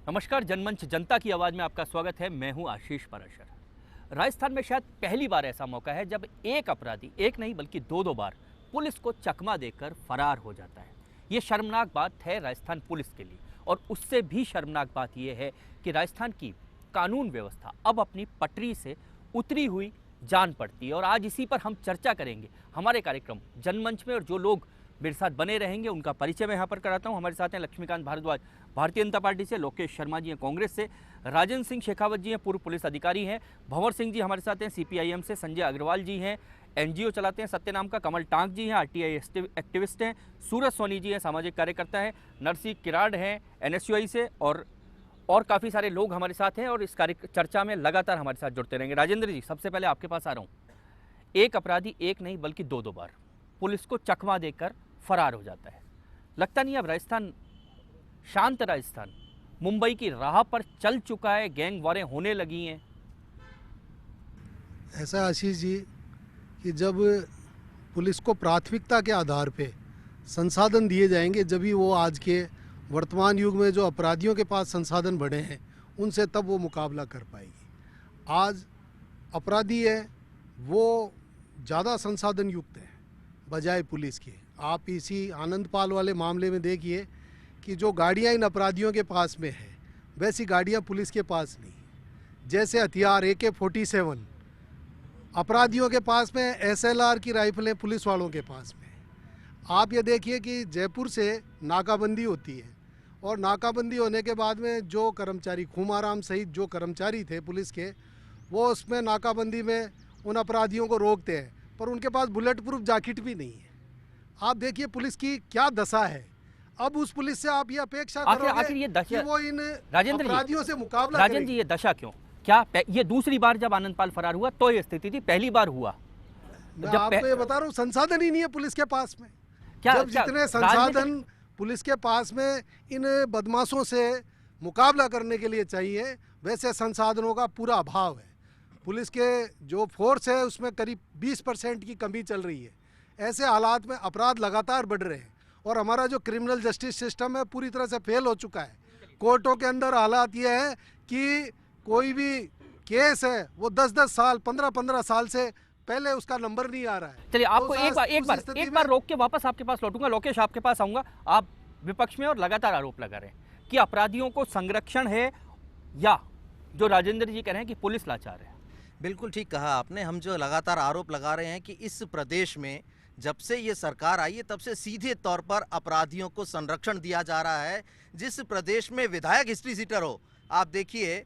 नमस्कार, जनमंच जनता की आवाज़ में आपका स्वागत है। मैं हूं आशीष पराशर। राजस्थान में शायद पहली बार ऐसा मौका है जब एक अपराधी एक नहीं बल्कि दो बार पुलिस को चकमा देकर फरार हो जाता है। ये शर्मनाक बात है राजस्थान पुलिस के लिए, और उससे भी शर्मनाक बात यह है कि राजस्थान की कानून व्यवस्था अब अपनी पटरी से उतरी हुई जान पड़ती है। और आज इसी पर हम चर्चा करेंगे हमारे कार्यक्रम जनमंच में, और जो लोग मेरे साथ बने रहेंगे उनका परिचय मैं यहाँ पर कराता हूँ। हमारे साथ हैं लक्ष्मीकांत भारद्वाज भारतीय जनता पार्टी से, लोकेश शर्मा जी हैं कांग्रेस से, राजन सिंह शेखावत जी हैं पूर्व पुलिस अधिकारी हैं, भंवर सिंह जी हमारे साथ हैं सीपीआईएम से, संजय अग्रवाल जी हैं एनजीओ चलाते हैं सत्यनाम का, कमल टांक जी हैं आरटीआई एक्टिविस्ट हैं, सूरज सोनी जी हैं सामाजिक कार्यकर्ता हैं, नरसिंह किराड़ हैं एनएसयूआई से, और काफ़ी सारे लोग हमारे साथ हैं और इस चर्चा में लगातार हमारे साथ जुड़ते रहेंगे। राजेंद्र जी, सबसे पहले आपके पास आ रहा हूँ। एक अपराधी एक नहीं बल्कि दो बार पुलिस को चकमा देकर फरार हो जाता है। लगता नहीं अब राजस्थान, शांत राजस्थान मुंबई की राह पर चल चुका है, गैंग वारें होने लगी हैं? ऐसा आशीष जी कि जब पुलिस को प्राथमिकता के आधार पे संसाधन दिए जाएंगे, जब ही वो आज के वर्तमान युग में जो अपराधियों के पास संसाधन बढ़े हैं उनसे तब वो मुकाबला कर पाएगी। आज अपराधी है वो ज़्यादा संसाधन युक्त है बजाय पुलिस के। आप इसी आनंदपाल वाले मामले में देखिए कि जो गाड़ियां इन अपराधियों के पास में है वैसी गाड़ियां पुलिस के पास नहीं। जैसे हथियार AK-47 अपराधियों के पास में, SLR की राइफलें पुलिस वालों के पास में। आप ये देखिए कि जयपुर से नाकाबंदी होती है और नाकाबंदी होने के बाद में जो कर्मचारी, खुमाराम सहित जो कर्मचारी थे पुलिस के, वो उसमें नाकाबंदी में उन अपराधियों को रोकते हैं, पर उनके पास बुलेट प्रूफ जैकेट भी नहीं है। आप देखिए पुलिस की क्या दशा है। अब उस पुलिस से आप ये अपेक्षा करोगे कि वो इन अपराधियों से मुकाबला करेगी। राजेंद्र जी, ये दशा क्यों? क्या ये दूसरी बार जब आनंदपाल फरार हुआ तो ये स्थिति थी? पहली बार हुआ मैं आपको ये बता रहा हूँ, संसाधन ही नहीं है पुलिस के पास में। जब जितने संसाधन पुलिस के पास में इन बदमाशों से मुकाबला करने के लिए चाहिए, वैसे संसाधनों का पूरा अभाव है। पुलिस के जो फोर्स है उसमें करीब 20% की कमी चल रही है। ऐसे हालात में अपराध लगातार बढ़ रहे हैं और हमारा जो क्रिमिनल जस्टिस सिस्टम है पूरी तरह से फेल हो चुका है। कोर्टों के अंदर हालात ये है कि कोई भी केस है वो 10-10 साल, 15-15 साल से पहले उसका नंबर नहीं आ रहा है। चलिए, आपको एक बार रोक के वापस आपके पास लौटूंगा। लोकेश, आपके पास आऊंगा। आप विपक्ष में और लगातार आरोप लगा रहे हैं कि अपराधियों को संरक्षण है, या जो राजेंद्र जी कह रहे हैं कि पुलिस लाचार है? बिल्कुल ठीक कहा आपने। हम जो लगातार आरोप लगा रहे हैं कि इस प्रदेश में जब से ये सरकार आई है तब से सीधे तौर पर अपराधियों को संरक्षण दिया जा रहा है। जिस प्रदेश में विधायक हिस्ट्री सीटर हो, आप देखिए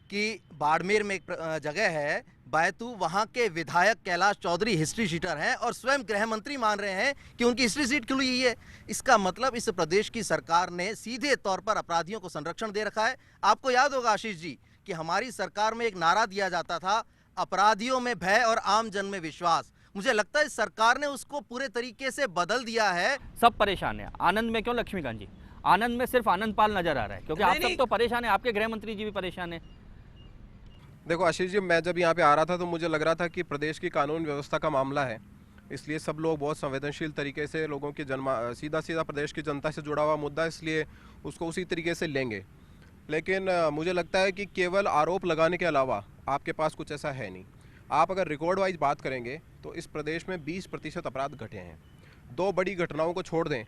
कि बाड़मेर में एक जगह है बैतू, वहाँ के विधायक कैलाश चौधरी हिस्ट्री सीटर हैं और स्वयं गृह मंत्री मान रहे हैं कि उनकी हिस्ट्री सीट खुली हुई है। इसका मतलब इस प्रदेश की सरकार ने सीधे तौर पर अपराधियों को संरक्षण दे रखा है। आपको याद होगा आशीष जी कि हमारी सरकार में एक नारा दिया जाता था, अपराधियों में भय और आम जन में विश्वास। मुझे लगता है इस सरकार ने उसको पूरे तरीके से बदल दिया है। सब परेशान है। आनंद में क्यों लक्ष्मीकांत जी? आनंद में सिर्फ आनंदपाल नजर आ रहा है, क्योंकि आप सब तो परेशान है, आपके गृह मंत्री जी भी परेशान है। देखो आशीष जी, मैं जब यहाँ पे आ रहा था तो मुझे लग रहा था कि प्रदेश की कानून व्यवस्था का मामला है, इसलिए सब लोग बहुत संवेदनशील तरीके से लोगों की सीधा प्रदेश की जनता से जुड़ा हुआ मुद्दा, इसलिए उसको उसी तरीके से लेंगे। लेकिन मुझे लगता है कि केवल आरोप लगाने के अलावा आपके पास कुछ ऐसा है नहीं। आप अगर रिकॉर्ड वाइज बात करेंगे तो इस प्रदेश में 20% अपराध घटे हैं। दो बड़ी घटनाओं को छोड़ दें,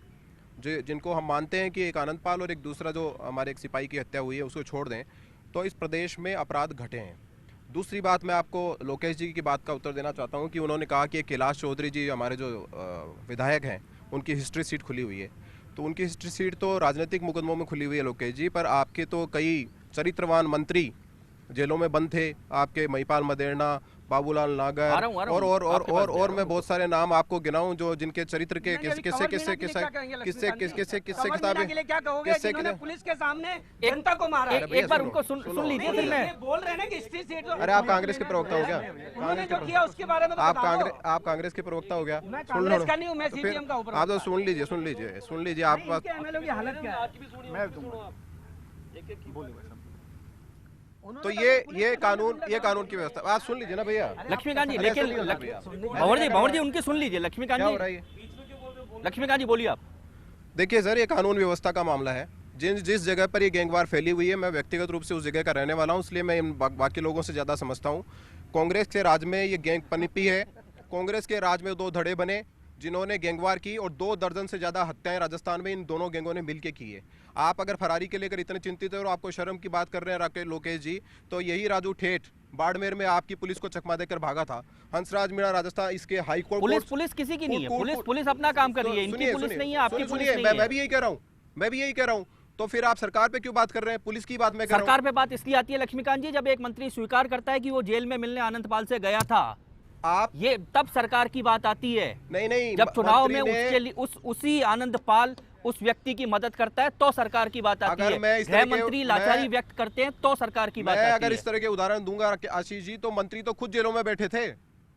जो जिनको हम मानते हैं कि एक आनंदपाल और एक दूसरा जो हमारे एक सिपाही की हत्या हुई है उसको छोड़ दें, तो इस प्रदेश में अपराध घटे हैं। दूसरी बात, मैं आपको लोकेश जी की बात का उत्तर देना चाहता हूं कि उन्होंने कहा कि कैलाश चौधरी जी हमारे जो विधायक हैं उनकी हिस्ट्री सीट खुली हुई है। तो उनकी हिस्ट्री सीट तो राजनीतिक मुकदमों में खुली हुई है लोकेश जी, पर आपके तो कई चरित्रवान मंत्री जेलों में बंद थे, आपके महिपाल मदेरणा, बाबूलाल नागर और मैं बहुत सारे नाम आपको गिनाऊं जो जिनके चरित्र के किस्से किताबें पुलिस के सामने जनता को मारा। एक बार उनको सुन लीजिए, फिर मैं बोल रहे हैं ना कि हिस्ट्री सीट। अरे आप कांग्रेस के प्रवक्ता हो क्या? उन्होंने जो किया उसके बारे में आप कांग्रेस के प्रवक्ता हो गया? मैं कांग्रेस का नहीं हूं, मैं सीपीएम का हूं। आप तो सुन लीजिए आपके पास एमएलए की हालत क्या है मैं दूंगा। तो ये कानून की व्यवस्था आप सुन लीजिए ना भैया। लक्ष्मीकांत जी, लेकिन भंवर जी उनकी सुन लीजिए। लक्ष्मीकांत जी बोलिए आप। देखिए सर, ये कानून व्यवस्था का मामला है। जिस जगह पर ये गैंगवार फैली हुई है, मैं व्यक्तिगत रूप से उस जगह का रहने वाला हूँ, इसलिए मैं इन बाकी लोगों से ज़्यादा समझता हूँ। कांग्रेस के राज में ये गैंग पनपी है। कांग्रेस के राज में 2 धड़े बने जिन्होंने गैंगवार की, और 2 दर्जन से ज़्यादा हत्याएं राजस्थान में इन दोनों गैंगों ने मिलकर की है। आप अगर फरारी के लेकर इतने चिंतित है और आपको शर्म की बात कर रहे हैं लोकेश जी, तो यही राजू ठेठ बाड़मेर में आपकी पुलिस को चकमा देकर भागा था। हंसराज मीणा राजस्थान इसके हाई कोर्ट पुलिस किसी की नहीं है, पुलिस अपना काम कर रही है, इनकी पुलिस नहीं है, आपकी पुलिस नहीं है। मैं भी यही कह रहा हूँ, तो फिर आप सरकार पे क्यों बात कर रहे हैं? पुलिस की बात मैं कर रहा हूं। सरकार पे बात इसलिए आती है लक्ष्मीकांत जी, जब एक मंत्री स्वीकार करता है कि वो जेल में मिलने आनंदपाल से गया था, आप ये तब सरकार की बात आती है। नहीं, जब चुनाव में उसके लिए उसी आनंदपाल उस व्यक्ति की मदद करता है तो सरकार की बात आती है। गृह मंत्री लाचारी व्यक्त करते हैं तो सरकार की बात आती है। अगर इस तरह के उदाहरण दूंगा आशीष जी, तो मंत्री तो खुद जेलों में बैठे थे।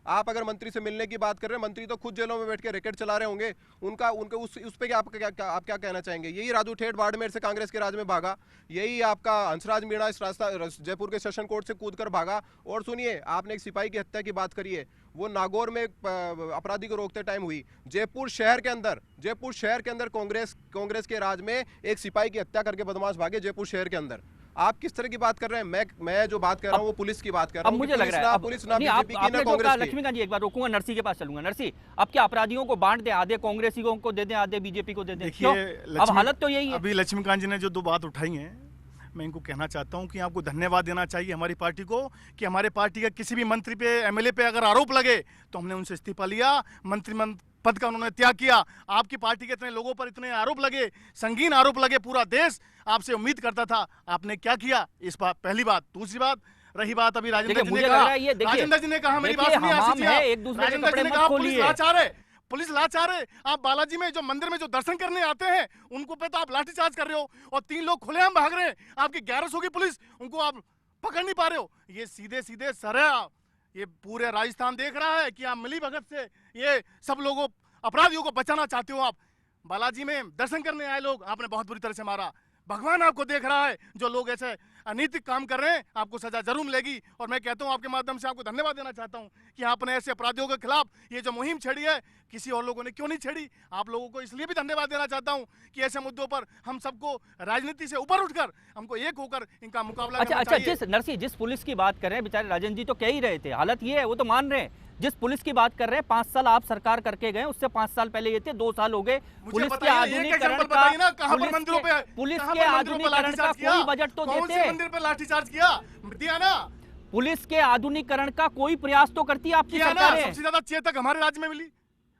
आप अगर मंत्री से मिलने की बात कर रहे हैं, मंत्री तो खुद जेलों में बैठ के रैकेट चला रहे होंगे। उनके उस पे आप क्या कहना चाहेंगे? यही राजू ठेठ बाड़मेर से कांग्रेस के राज में भागा, यही आपका हंसराज मीणा इस रास्ता जयपुर के सेशन कोर्ट से कूद कर भागा। और सुनिए, आपने एक सिपाही की हत्या की बात करी है, वो नागौर में अपराधी को रोकते टाइम हुई। जयपुर शहर के अंदर कांग्रेस के राज में एक सिपाही की हत्या करके बदमाश भागे जयपुर शहर के अंदर। आप किस तरह की बात कर रहे हैं? मैं जो बात कर रहा हूँ वो पुलिस की बात कर रहा हूँ। अब मुझे लग रहा है पुलिस ना बीजेपी की ना कांग्रेस की। लक्ष्मीकांत जी, एक बार रोकूंगा, नरसी के पास चलूंगा। नरसी, अब क्या अपराधियों को बांट दें, आधे कांग्रेसी को दे दें, आधे बीजेपी को दे दें? देखिए, अब हालत तो यही है। अभी लक्ष्मीकांत जी ने जो 2 बात उठाई हैं, मैं इनको कहना चाहता हूं कि आपको धन्यवाद देना चाहिए हमारी पार्टी को, कि हमारे पार्टी का किसी भी मंत्री पे, एमएलए पे अगर आरोप लगे तो हमने उनसे इस्तीफा लिया, मंत्री पद का उन्होंने त्याग किया। आपकी पार्टी के इतने लोगों पर इतने आरोप लगे, संगीन आरोप लगे, पूरा देश आपसे उम्मीद करता था, आपने क्या किया? इस बात, पहली बात। दूसरी बात, रही बात अभी राजेंद्र जी ने कहा, राजेंद्र जी ने कहा, मेरी बात सुनिए आशीष जी, राजेंद्र जी ने कहा पुलिस लाचार है। आप बालाजी में जो मंदिर में जो दर्शन करने आते हैं उनको पे तो आप लाठीचार्ज कर रहे हो, और 3 लोग खुलेआम भाग रहे हैं। आपकी 1100 की पुलिस, उनको आप पकड़ नहीं पा रहे हो। ये सीधे सरे, ये पूरे राजस्थान देख रहा है कि आप मिली भगत से ये सब लोगों अपराधियों को बचाना चाहते हो। आप बालाजी में दर्शन करने आए लोग आपने बहुत बुरी तरह से मारा। भगवान आपको देख रहा है, जो लोग ऐसे अनैतिक काम कर रहे हैं आपको सजा जरूर मिलेगी। और मैं कहता हूं, आपके माध्यम से आपको धन्यवाद देना चाहता हूं कि आपने ऐसे अपराधियों के खिलाफ ये जो मुहिम छेड़ी है, किसी और लोगों ने क्यों नहीं छेड़ी। आप लोगों को इसलिए भी धन्यवाद देना चाहता हूं कि ऐसे मुद्दों पर हम सबको राजनीति से ऊपर उठकर हमको एक होकर इनका मुकाबला करना चाहिए। जिस पुलिस की बात कर रहे हैं, बेचारे राजन जी तो कह ही रहे थे, हालत ये है, वो तो मान रहे हैं। जिस पुलिस की बात कर रहे हैं, 5 साल आप सरकार करके गए, उससे 5 साल पहले ये थे, 2 साल हो गए। पुलिस के आधुनिकीकरण का कोई बजट तो देते, मंदिर पे लाठीचार्ज दिया ना। पुलिस के आधुनिकीकरण का कोई प्रयास तो करती है आपकी सरकार। सबसे ज्यादा चेतक हमारे राज्य में मिली,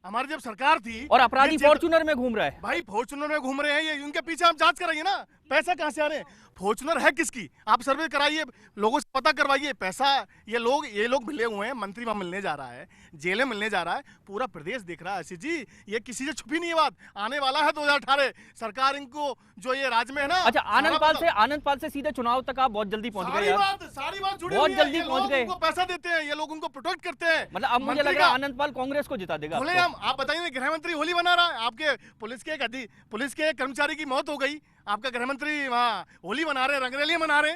हमारी जब सरकार थी। और अपराधी फॉर्च्यूनर में घूम रहा है। भाई फॉर्च्यूनर में घूम रहे हैं, ये उनके पीछे आप जांच कराइए ना, पैसा कहां से आ रहे हैं, फॉर्च्यूनर है किसकी, आप सर्वे कराइए, लोगों से पता करवाइए। पैसा ये लोग मिले हुए हैं, मंत्री वहां मिलने जा रहा है, जेलें मिलने जा रहा है, पूरा प्रदेश देख रहा है। आशीष जी, ये किसी से छुपी नहीं है बात, आने वाला है 2018 सरकार, इनको जो ये राज्य में है ना। अच्छा, आनंदपाल से सीधे चुनाव तक आप बहुत जल्दी पहुंच गए। सारी बात जुड़ी बहुत जल्दी पहुंच गए। उनको पैसा देते हैं, ये लोग उनको प्रोटेक्ट करते हैं। मतलब अब मुझे लग रहा है आनंदपाल कांग्रेस को जिता देगा। आप बताइए, गृह मंत्री होली मना रहा है, आपके पुलिस के कर्मचारी की मौत हो गई, आपका गृह मंत्री वहाँ होली मना रहे, रंगरेलियां मना रहे।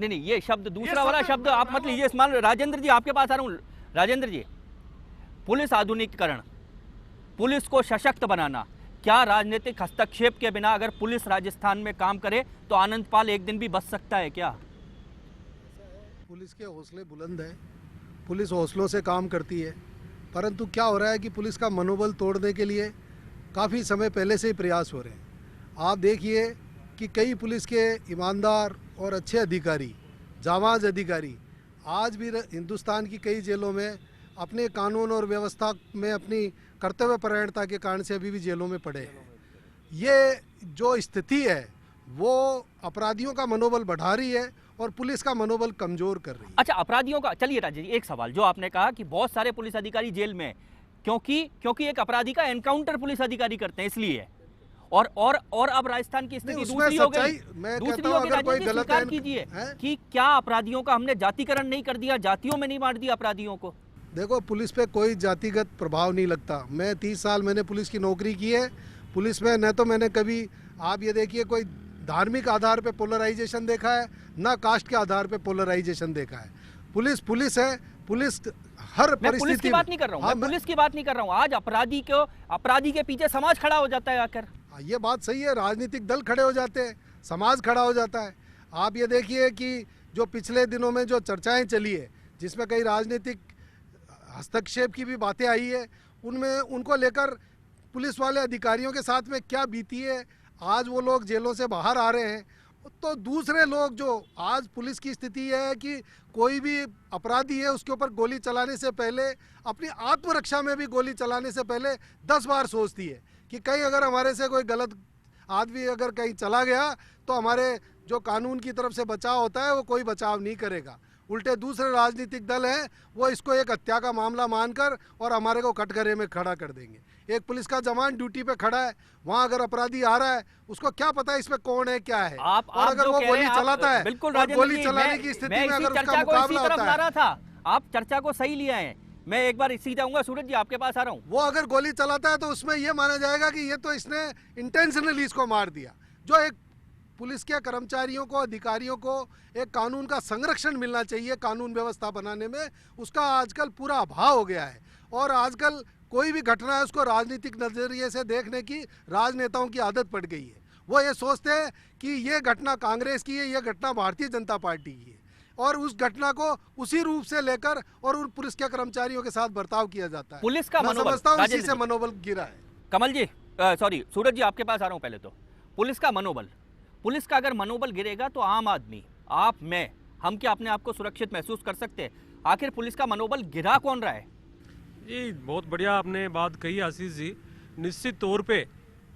नहीं, ये शब्द, दूसरा वाला शब्द आप मत लीजिए इस्तेमाल। राजेंद्र जी, आपके पास आ रहा हूँ। राजेंद्र जी, पुलिस आधुनिकीकरण, पुलिस को सशक्त बनाना, क्या राजनीतिक हस्तक्षेप के बिना अगर पुलिस राजस्थान में काम करे तो आनंदपाल एक दिन भी बच सकता है क्या? पुलिस के हौसले बुलंद है, पुलिस हौसलों से काम करती है, परंतु क्या हो रहा है कि पुलिस का मनोबल तोड़ने के लिए काफ़ी समय पहले से ही प्रयास हो रहे हैं। आप देखिए कि कई पुलिस के ईमानदार और अच्छे अधिकारी, जाबाज अधिकारी आज भी हिंदुस्तान की कई जेलों में अपने कानून और व्यवस्था में अपनी कर्तव्यपरायणता के कारण से अभी भी जेलों में पड़े हैं। ये जो स्थिति है वो अपराधियों का मनोबल बढ़ा रही है और पुलिस का मनोबल कमजोर कर रही है। अच्छा, अपराधियों का, चलिए राजेश जी, एक सवाल जो आपने कहा कि बहुत सारे पुलिस अधिकारी जेल में क्योंकि एक अपराधी का एनकाउंटर पुलिस अधिकारी करते हैं, इसलिए और अब राजस्थान की स्थिति दूसरी हो गई। स्वीकार कीजिए कि क्या अपराधियों का हमने जातिकरण नहीं कर दिया, जातियों में नहीं बांट दिया अपराधियों को? देखो, पुलिस पे कोई जातिगत प्रभाव नहीं लगता। मैं 30 साल मैंने पुलिस की नौकरी की है। पुलिस में न तो मैंने कभी, आप ये देखिए, कोई धार्मिक आधार पे पोलराइजेशन देखा है, ना कास्ट के आधार पे पोलराइजेशन देखा है। पुलिस है, पुलिस हर परिस्थिति में। पुलिस की बात नहीं कर रहा हूँ, मैं पुलिस की बात नहीं कर रहा हूँ। आज अपराधी के पीछे समाज खड़ा हो जाता है आकर। ये बात सही है, राजनीतिक दल खड़े हो जाते हैं, समाज खड़ा हो जाता है। आप ये देखिए कि जो पिछले दिनों में जो चर्चाएं चली है, जिसमें कई राजनीतिक हस्तक्षेप की भी बातें आई है, उनमें उनको लेकर पुलिस वाले अधिकारियों के साथ में क्या बीती है, आज वो लोग जेलों से बाहर आ रहे हैं। तो दूसरे लोग जो आज पुलिस की स्थिति है कि कोई भी अपराधी है उसके ऊपर गोली चलाने से पहले, अपनी आत्मरक्षा में भी गोली चलाने से पहले 10 बार सोचती है कि कहीं अगर हमारे से कोई गलत आदमी अगर कहीं चला गया तो हमारे जो कानून की तरफ से बचाव होता है वो कोई बचाव नहीं करेगा। उल्टे दूसरे राजनीतिक दल हैं वो इसको एक हत्या का मामला मानकर और हमारे को कटघरे में खड़ा कर देंगे। एक पुलिस का जवान ड्यूटी पे खड़ा है, वहाँ अगर अपराधी आ रहा है उसको क्या पता इसमें कौन है क्या है। और अगर वो गोली चलाता है बिल्कुल और गोली चलाने की स्थिति में अगर उसका मुकाबला होता है, था आप चर्चा को सही लिया है। मैं एक बार इसी जाऊंगा, सूरज जी आपके पास आ रहा हूँ। वो अगर गोली चलाता है तो उसमें ये माना जाएगा कि ये तो इसने इंटेंशनली इसको मार दिया। जो एक पुलिस के कर्मचारियों को, अधिकारियों को एक कानून का संरक्षण मिलना चाहिए कानून व्यवस्था बनाने में, उसका आजकल पूरा अभाव हो गया है। और आजकल कोई भी घटना है उसको राजनीतिक नजरिए से देखने की राजनेताओं की आदत पड़ गई है। वो ये सोचते हैं कि ये घटना कांग्रेस की है, ये घटना भारतीय जनता पार्टी की है, और उस घटना को उसी रूप से लेकर और उन पुलिस के कर्मचारियों के साथ बर्ताव किया जाता है। पुलिस का मैं मनोबल, समझता हूँ इसी राजेंद्र से जी। मनोबल गिरा है। कमल जी, सॉरी सूरज जी आपके पास आ रहा हूँ। पहले तो पुलिस का मनोबल, पुलिस का अगर मनोबल गिरेगा तो आम आदमी, आप, मैं, हम क्या अपने आप को सुरक्षित महसूस कर सकते हैं? आखिर पुलिस का मनोबल गिरा कौन रहा है? जी बहुत बढ़िया आपने बात कही आशीष जी। निश्चित तौर पे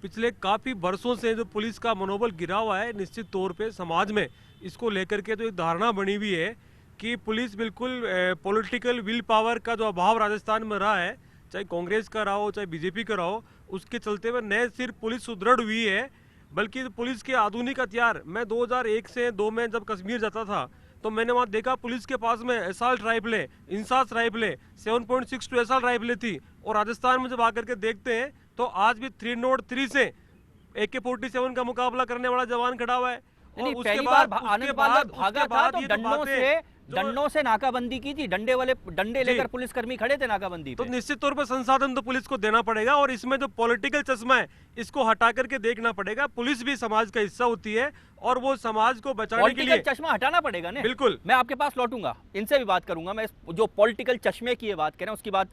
पिछले काफ़ी वर्षों से जो पुलिस का मनोबल गिरा हुआ है, निश्चित तौर पे समाज में इसको लेकर के तो एक धारणा बनी हुई है कि पुलिस बिल्कुल पॉलिटिकल विल पावर का जो अभाव राजस्थान में रहा है, चाहे कांग्रेस का रहा हो चाहे बीजेपी का रहा हो, उसके चलते हुए न सिर्फ पुलिस सुदृढ़ हुई है बल्कि पुलिस के आधुनिक हथियार। मैं 2001 से 2 में जब कश्मीर जाता था तो मैंने वहाँ देखा पुलिस के पास में एसाल्ट राइफलें, इंसास राइफलें, 7.62 एसाल्ट राइफलें थी। और राजस्थान में जब आकर के देखते हैं तो आज भी 303 से AK-47 का मुकाबला करने वाला जवान खड़ा हुआ है। नहीं, पहली बार आनंद बाग भागा था तो डंडों से नाकाबंदी की थी, डंडे लेकर पुलिसकर्मी खड़े थे नाकाबंदी तो पे। निश्चित तौर पर संसाधन तो पुलिस को देना पड़ेगा और इसमें जो पॉलिटिकल चश्मा है इसको हटा करके देखना पड़ेगा। पुलिस भी समाज का हिस्सा होती है और वो समाज को बचाने के लिए पॉलिटिकल चश्मा हटाना पड़ेगा ना। बिल्कुल, मैं आपके पास लौटूंगा, इनसे भी बात करूंगा। मैं जो पॉलिटिकल चश्मे की ये बात करें उसकी बात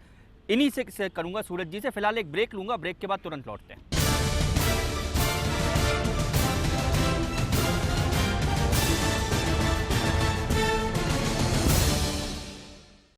इन्हीं से करूंगा सूरज जी से। फिलहाल एक ब्रेक लूंगा, ब्रेक के बाद तुरंत लौटते हैं।